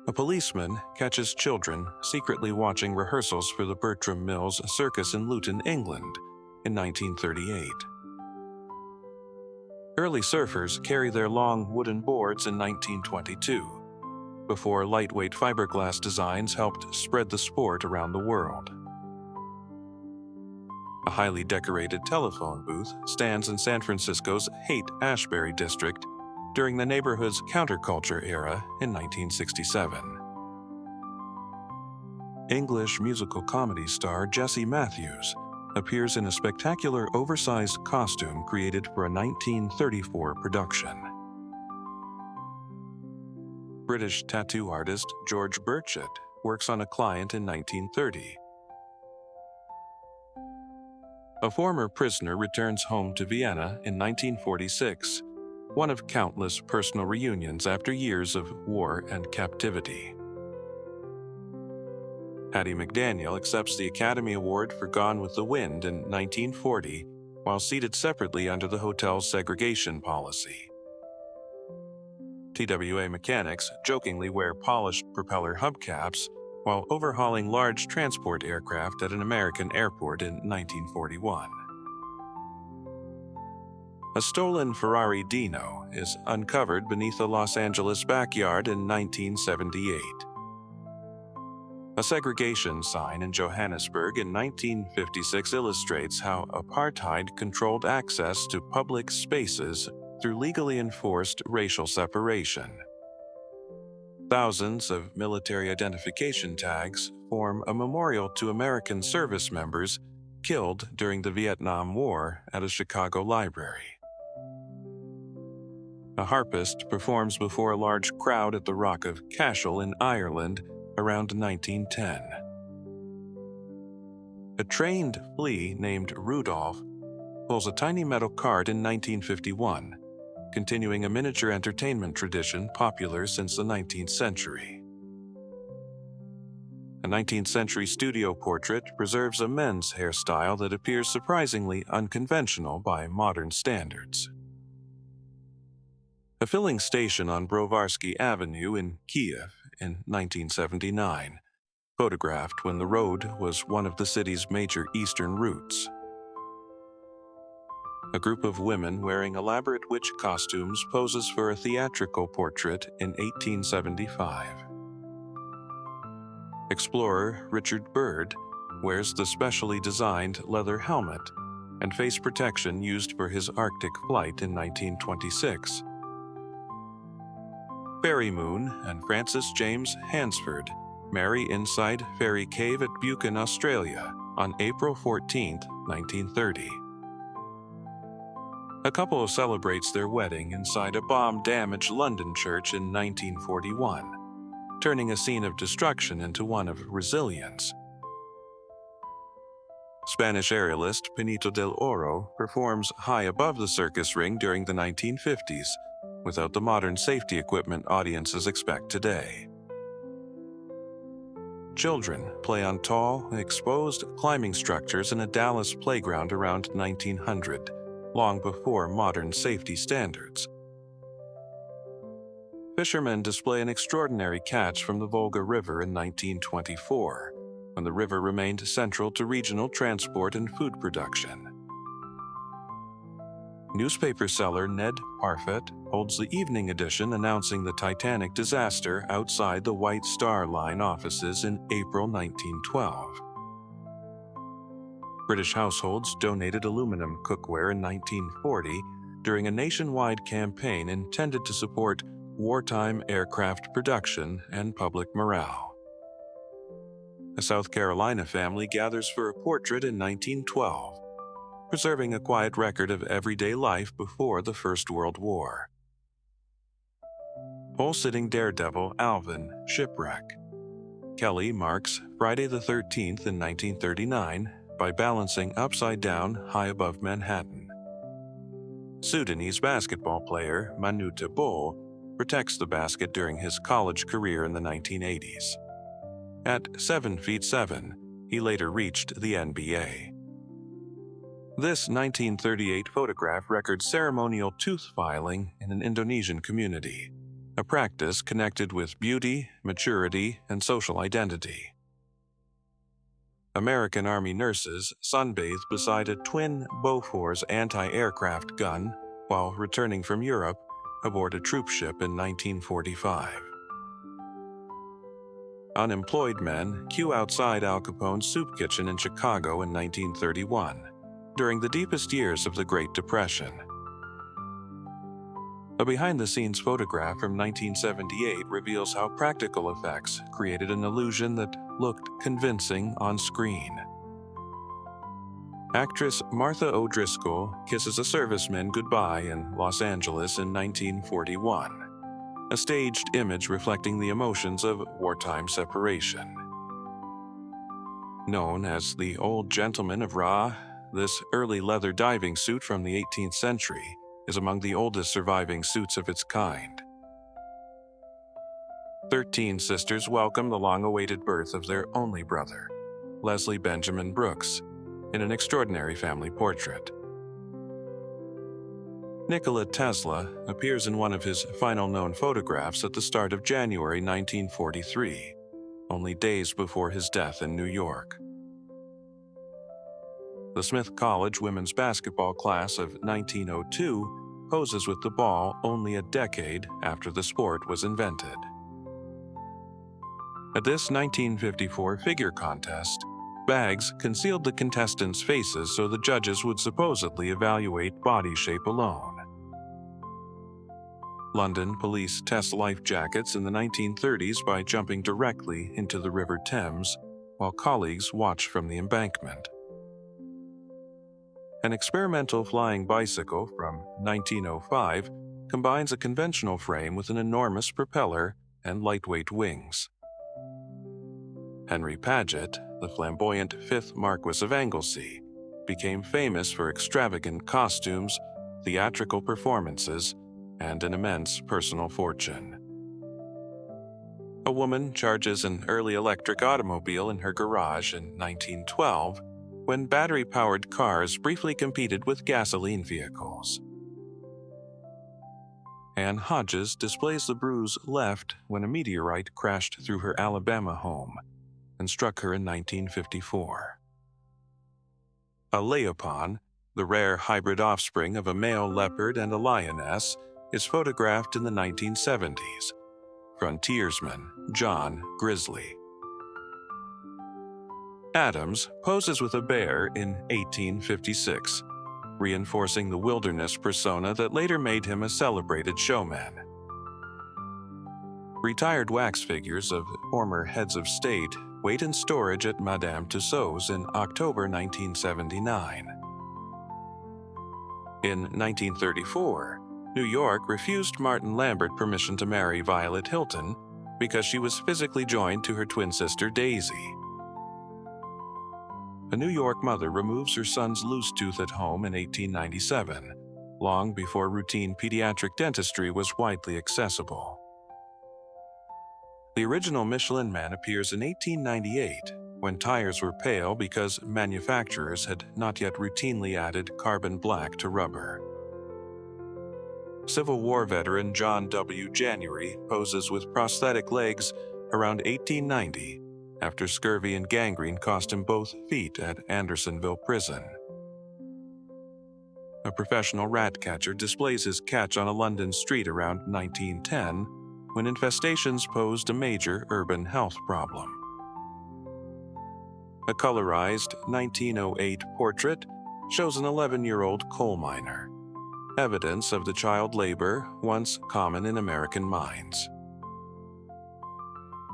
A policeman catches children secretly watching rehearsals for the Bertram Mills Circus in Luton, England, in 1938. Early surfers carry their long wooden boards in 1922, before lightweight fiberglass designs helped spread the sport around the world. A highly decorated telephone booth stands in San Francisco's Haight-Ashbury district during the neighborhood's counterculture era in 1967. English musical comedy star Jessie Matthews appears in a spectacular oversized costume created for a 1934 production. British tattoo artist George Burchett works on a client in 1930. A former prisoner returns home to Vienna in 1946, one of countless personal reunions after years of war and captivity. Hattie McDaniel accepts the Academy Award for Gone with the Wind in 1940 while seated separately under the hotel's segregation policy. TWA mechanics jokingly wear polished propeller hubcaps while overhauling large transport aircraft at an American airport in 1941. A stolen Ferrari Dino is uncovered beneath a Los Angeles backyard in 1978. A segregation sign in Johannesburg in 1956 illustrates how apartheid controlled access to public spaces through legally enforced racial separation. Thousands of military identification tags form a memorial to American service members killed during the Vietnam War at a Chicago library. A harpist performs before a large crowd at the Rock of Cashel in Ireland around 1910. A trained flea named Rudolph pulls a tiny metal cart in 1951, continuing a miniature entertainment tradition popular since the 19th century. A 19th century studio portrait preserves a men's hairstyle that appears surprisingly unconventional by modern standards. A filling station on Brovarsky Avenue in Kiev in 1979, photographed when the road was one of the city's major eastern routes. A group of women wearing elaborate witch costumes poses for a theatrical portrait in 1875. Explorer Richard Byrd wears the specially designed leather helmet and face protection used for his Arctic flight in 1926. Fairy Moon and Francis James Hansford marry inside Fairy Cave at Buchan, Australia on April 14, 1930. A couple celebrates their wedding inside a bomb-damaged London church in 1941, turning a scene of destruction into one of resilience. Spanish aerialist Benito del Oro performs high above the circus ring during the 1950s, without the modern safety equipment audiences expect today. Children play on tall, exposed climbing structures in a Dallas playground around 1900, long before modern safety standards. Fishermen display an extraordinary catch from the Volga River in 1924, when the river remained central to regional transport and food production. Newspaper seller Ned Parfit holds the evening edition announcing the Titanic disaster outside the White Star Line offices in April 1912. British households donated aluminum cookware in 1940 during a nationwide campaign intended to support wartime aircraft production and public morale. A South Carolina family gathers for a portrait in 1912, preserving a quiet record of everyday life before the First World War. Pole-sitting daredevil Alvin shipwreck. Kelly marks Friday the 13th in 1939 by balancing upside down high above Manhattan. Sudanese basketball player Manu Tebow protects the basket during his college career in the 1980s. At 7 feet 7, he later reached the NBA. This 1938 photograph records ceremonial tooth filing in an Indonesian community. a practice connected with beauty, maturity, and social identity. American Army nurses sunbathed beside a twin Bofors anti-aircraft gun while returning from Europe aboard a troop ship in 1945. Unemployed men queue outside Al Capone's soup kitchen in Chicago in 1931, during the deepest years of the Great Depression. A behind-the-scenes photograph from 1978 reveals how practical effects created an illusion that looked convincing on screen. Actress Martha O'Driscoll kisses a serviceman goodbye in Los Angeles in 1941, a staged image reflecting the emotions of wartime separation. Known as the Old Gentleman of Ra, this early leather diving suit from the 18th century is among the oldest surviving suits of its kind. 13 sisters welcome the long-awaited birth of their only brother, Leslie Benjamin Brooks, in an extraordinary family portrait. Nikola Tesla appears in one of his final known photographs at the start of January 1943, only days before his death in New York. The Smith College women's basketball class of 1902 poses with the ball only a decade after the sport was invented. At this 1954 figure contest, bags concealed the contestants' faces so the judges would supposedly evaluate body shape alone. London police test life jackets in the 1930s by jumping directly into the River Thames, while colleagues watch from the embankment. An experimental flying bicycle from 1905 combines a conventional frame with an enormous propeller and lightweight wings. Henry Paget, the flamboyant 5th Marquis of Anglesey, became famous for extravagant costumes, theatrical performances, and an immense personal fortune. A woman charges an early electric automobile in her garage in 1912 when battery-powered cars briefly competed with gasoline vehicles. Anne Hodges displays the bruise left when a meteorite crashed through her Alabama home and struck her in 1954. A leopon, the rare hybrid offspring of a male leopard and a lioness, is photographed in the 1970s. Frontiersman John Grizzly. Adams poses with a bear in 1856, reinforcing the wilderness persona that later made him a celebrated showman. Retired wax figures of former heads of state wait in storage at Madame Tussauds in October 1979. In 1934, New York refused Martin Lambert permission to marry Violet Hilton because she was physically joined to her twin sister Daisy. A New York mother removes her son's loose tooth at home in 1897, long before routine pediatric dentistry was widely accessible. The original Michelin Man appears in 1898, when tires were pale because manufacturers had not yet routinely added carbon black to rubber. Civil War veteran John W. January poses with prosthetic legs around 1890, after scurvy and gangrene cost him both feet at Andersonville Prison. A professional rat catcher displays his catch on a London street around 1910, when infestations posed a major urban health problem. A colorized 1908 portrait shows an 11-year-old coal miner, evidence of the child labor once common in American mines.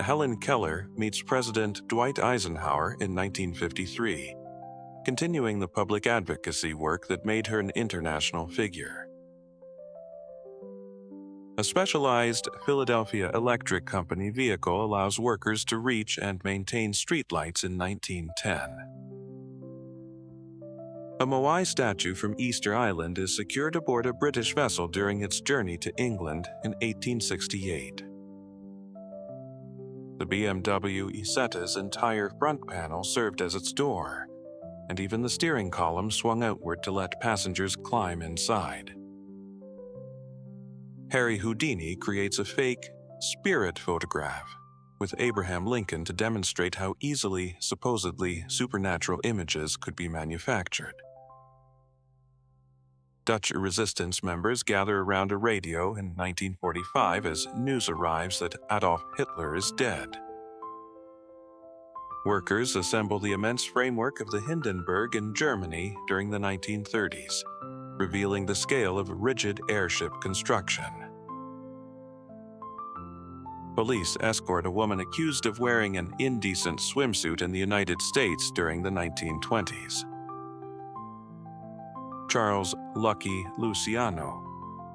Helen Keller meets President Dwight Eisenhower in 1953, continuing the public advocacy work that made her an international figure. A specialized Philadelphia Electric Company vehicle allows workers to reach and maintain streetlights in 1910. A Moai statue from Easter Island is secured aboard a British vessel during its journey to England in 1868. The BMW Isetta's entire front panel served as its door, and even the steering column swung outward to let passengers climb inside. Harry Houdini creates a fake spirit photograph with Abraham Lincoln to demonstrate how easily supposedly supernatural images could be manufactured. Dutch resistance members gather around a radio in 1945 as news arrives that Adolf Hitler is dead. Workers assemble the immense framework of the Hindenburg in Germany during the 1930s, revealing the scale of rigid airship construction. Police escort a woman accused of wearing an indecent swimsuit in the United States during the 1920s. Charles Lucky Luciano,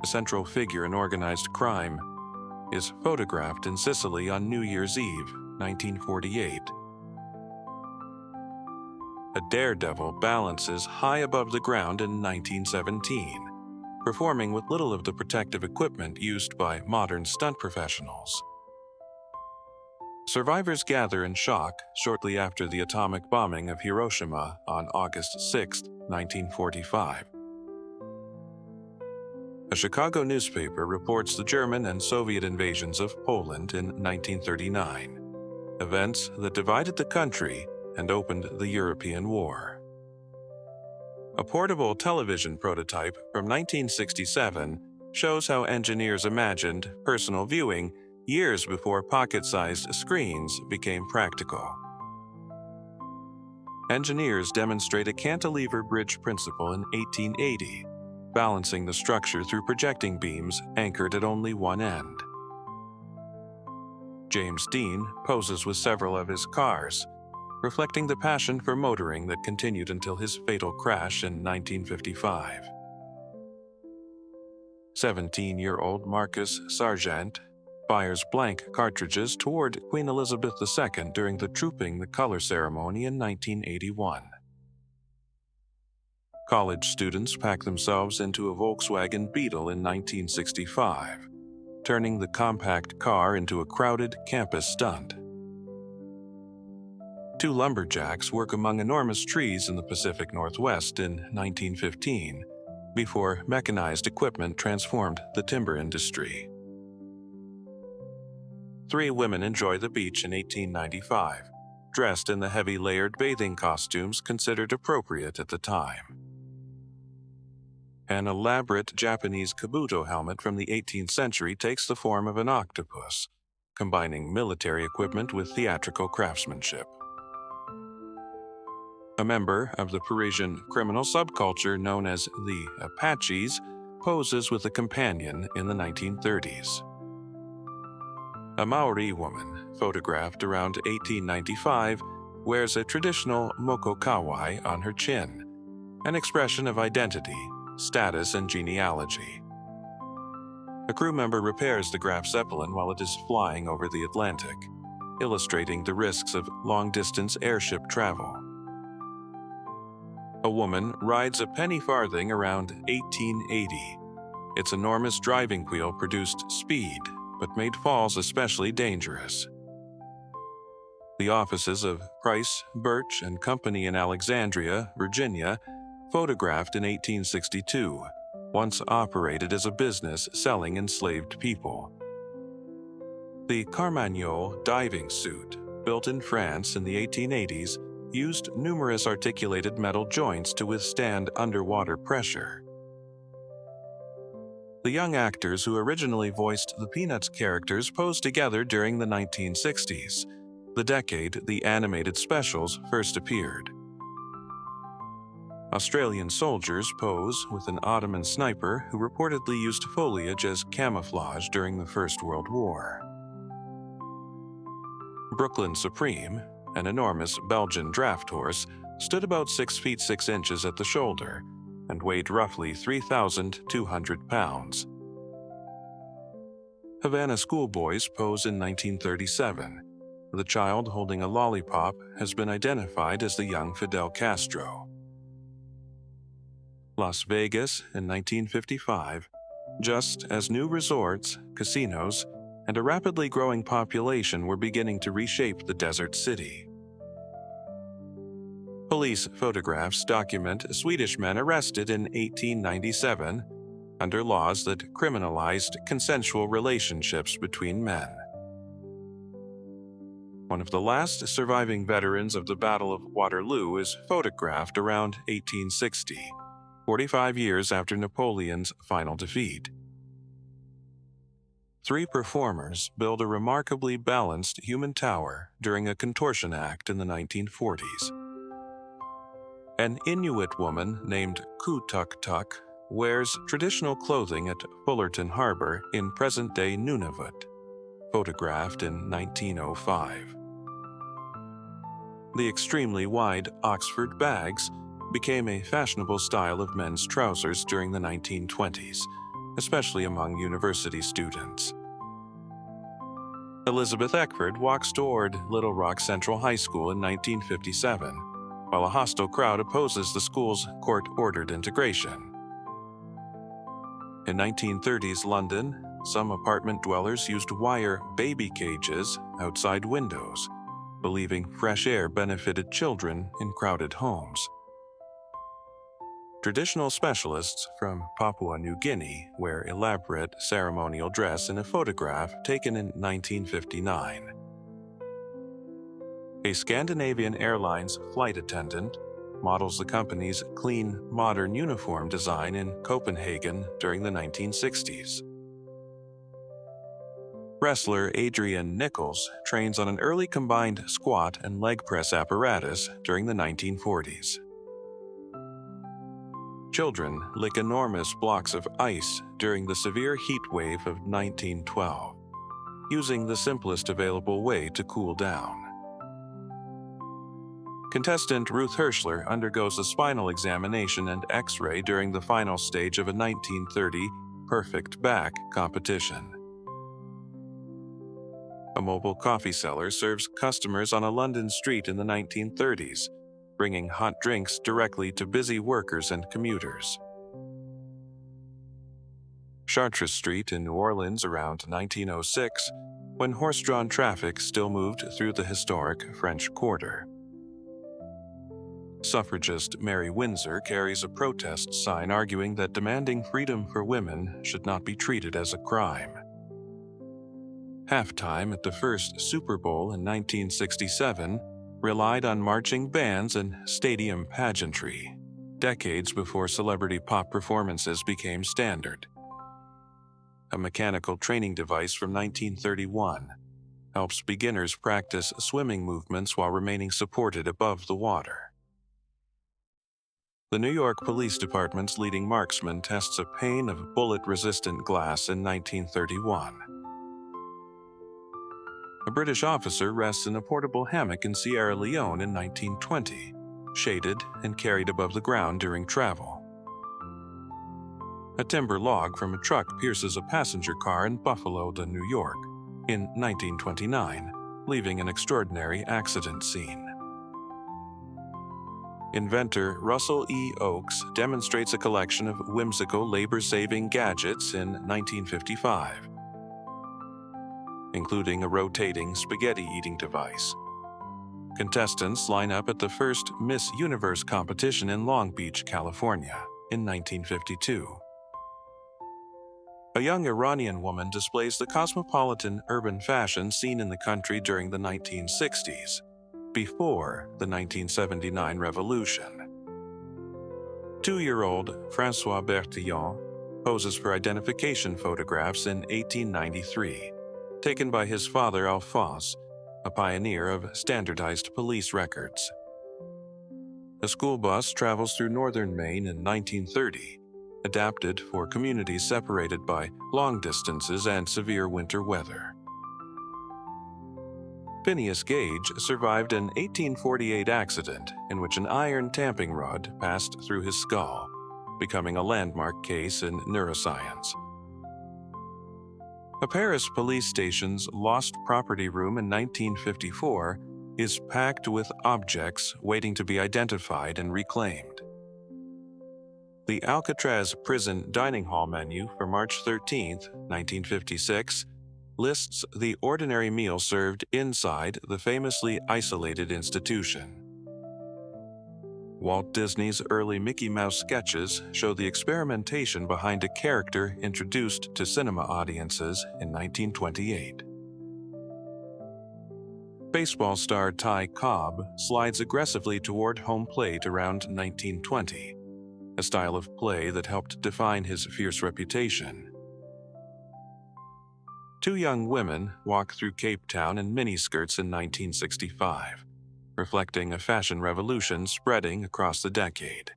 a central figure in organized crime, is photographed in Sicily on New Year's Eve, 1948. A daredevil balances high above the ground in 1917, performing with little of the protective equipment used by modern stunt professionals. Survivors gather in shock shortly after the atomic bombing of Hiroshima on August 6, 1945. A Chicago newspaper reports the German and Soviet invasions of Poland in 1939, events that divided the country and opened the European War. A portable television prototype from 1967 shows how engineers imagined personal viewing years before pocket-sized screens became practical. Engineers demonstrate a cantilever bridge principle in 1880, balancing the structure through projecting beams anchored at only one end. James Dean poses with several of his cars, reflecting the passion for motoring that continued until his fatal crash in 1955. 17-year-old Marcus Sargent fires blank cartridges toward Queen Elizabeth II during the Trooping the Color ceremony in 1981. College students pack themselves into a Volkswagen Beetle in 1965, turning the compact car into a crowded campus stunt. Two lumberjacks work among enormous trees in the Pacific Northwest in 1915, before mechanized equipment transformed the timber industry. 3 women enjoy the beach in 1895, dressed in the heavy layered bathing costumes considered appropriate at the time. An elaborate Japanese kabuto helmet from the 18th century takes the form of an octopus, combining military equipment with theatrical craftsmanship. A member of the Parisian criminal subculture known as the Apaches poses with a companion in the 1930s. A Maori woman, photographed around 1895, wears a traditional mokokawai on her chin, an expression of identity, status, and genealogy. A crew member repairs the Graf Zeppelin while it is flying over the Atlantic, illustrating the risks of long-distance airship travel. A woman rides a penny farthing around 1880. Its enormous driving wheel produced speed, but made falls especially dangerous. The offices of Price, Birch and Company in Alexandria, Virginia, photographed in 1862, once operated as a business selling enslaved people. The Carmagnole diving suit, built in France in the 1880s, used numerous articulated metal joints to withstand underwater pressure. The young actors who originally voiced the Peanuts characters posed together during the 1960s, the decade the animated specials first appeared. Australian soldiers pose with an Ottoman sniper who reportedly used foliage as camouflage during the First World War. Brooklyn Supreme, an enormous Belgian draft horse, stood about 6 feet 6 inches at the shoulder and weighed roughly 3,200 pounds. Havana schoolboys pose in 1937. The child holding a lollipop has been identified as the young Fidel Castro. Las Vegas in 1955, just as new resorts, casinos, and a rapidly growing population were beginning to reshape the desert city. Police photographs document Swedish men arrested in 1897, under laws that criminalized consensual relationships between men. One of the last surviving veterans of the Battle of Waterloo is photographed around 1860, 45 years after Napoleon's final defeat. Three performers build a remarkably balanced human tower during a contortion act in the 1940s. An Inuit woman named Ku Tuk Tuk wears traditional clothing at Fullerton Harbor in present-day Nunavut, photographed in 1905. The extremely wide Oxford bags became a fashionable style of men's trousers during the 1920s, especially among university students. Elizabeth Eckford walks toward Little Rock Central High School in 1957, while a hostile crowd opposes the school's court-ordered integration. In 1930s London, some apartment dwellers used wire baby cages outside windows, believing fresh air benefited children in crowded homes. Traditional specialists from Papua New Guinea wear elaborate ceremonial dress in a photograph taken in 1959. A Scandinavian Airlines flight attendant models the company's clean, modern uniform design in Copenhagen during the 1960s. Wrestler Adrian Nichols trains on an early combined squat and leg press apparatus during the 1940s. Children lick enormous blocks of ice during the severe heat wave of 1912, using the simplest available way to cool down. Contestant Ruth Hirschler undergoes a spinal examination and X-ray during the final stage of a 1930 perfect back competition. A mobile coffee seller serves customers on a London street in the 1930s, bringing hot drinks directly to busy workers and commuters. Chartres Street in New Orleans around 1906, when horse-drawn traffic still moved through the historic French Quarter. Suffragist Mary Windsor carries a protest sign arguing that demanding freedom for women should not be treated as a crime. Halftime at the first Super Bowl in 1967 relied on marching bands and stadium pageantry, decades before celebrity pop performances became standard. A mechanical training device from 1931 helps beginners practice swimming movements while remaining supported above the water. The New York Police Department's leading marksman tests a pane of bullet-resistant glass in 1931. A British officer rests in a portable hammock in Sierra Leone in 1920, shaded and carried above the ground during travel. A timber log from a truck pierces a passenger car in Buffalo, New York, in 1929, leaving an extraordinary accident scene. Inventor Russell E. Oakes demonstrates a collection of whimsical labor-saving gadgets in 1955, including a rotating spaghetti-eating device. Contestants line up at the first Miss Universe competition in Long Beach, California, in 1952. A young Iranian woman displays the cosmopolitan urban fashion seen in the country during the 1960s, before the 1979 revolution. 2-year-old François Bertillon poses for identification photographs in 1893, taken by his father Alphonse, a pioneer of standardized police records. A school bus travels through northern Maine in 1930, adapted for communities separated by long distances and severe winter weather. Phineas Gage survived an 1848 accident in which an iron tamping rod passed through his skull, becoming a landmark case in neuroscience. A Paris police station's lost property room in 1954 is packed with objects waiting to be identified and reclaimed. The Alcatraz prison dining hall menu for March 13, 1956, lists the ordinary meal served inside the famously isolated institution. Walt Disney's early Mickey Mouse sketches show the experimentation behind a character introduced to cinema audiences in 1928. Baseball star Ty Cobb slides aggressively toward home plate around 1920, a style of play that helped define his fierce reputation. Two young women walk through Cape Town in miniskirts in 1965, reflecting a fashion revolution spreading across the decade.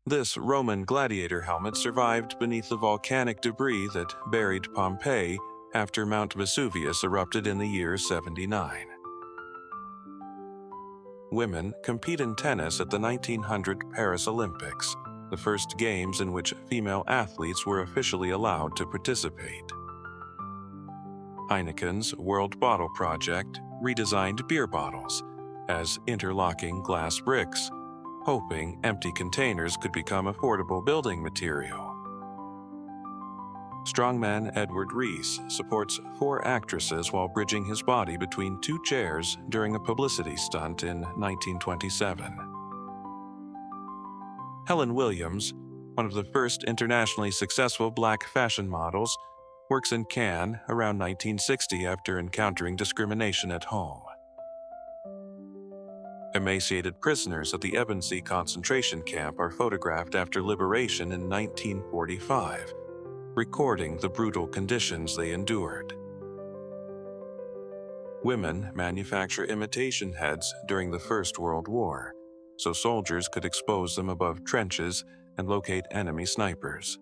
This Roman gladiator helmet survived beneath the volcanic debris that buried Pompeii after Mount Vesuvius erupted in the year 79. Women compete in tennis at the 1900 Paris Olympics, the first games in which female athletes were officially allowed to participate. Heineken's World Bottle Project redesigned beer bottles as interlocking glass bricks, hoping empty containers could become affordable building material. Strongman Edward Reese supports 4 actresses while bridging his body between 2 chairs during a publicity stunt in 1927. Helen Williams, one of the first internationally successful black fashion models, works in Cannes around 1960 after encountering discrimination at home. Emaciated prisoners at the Ebensee concentration camp are photographed after liberation in 1945, recording the brutal conditions they endured. Women manufacture imitation heads during the First World War, so soldiers could expose them above trenches and locate enemy snipers.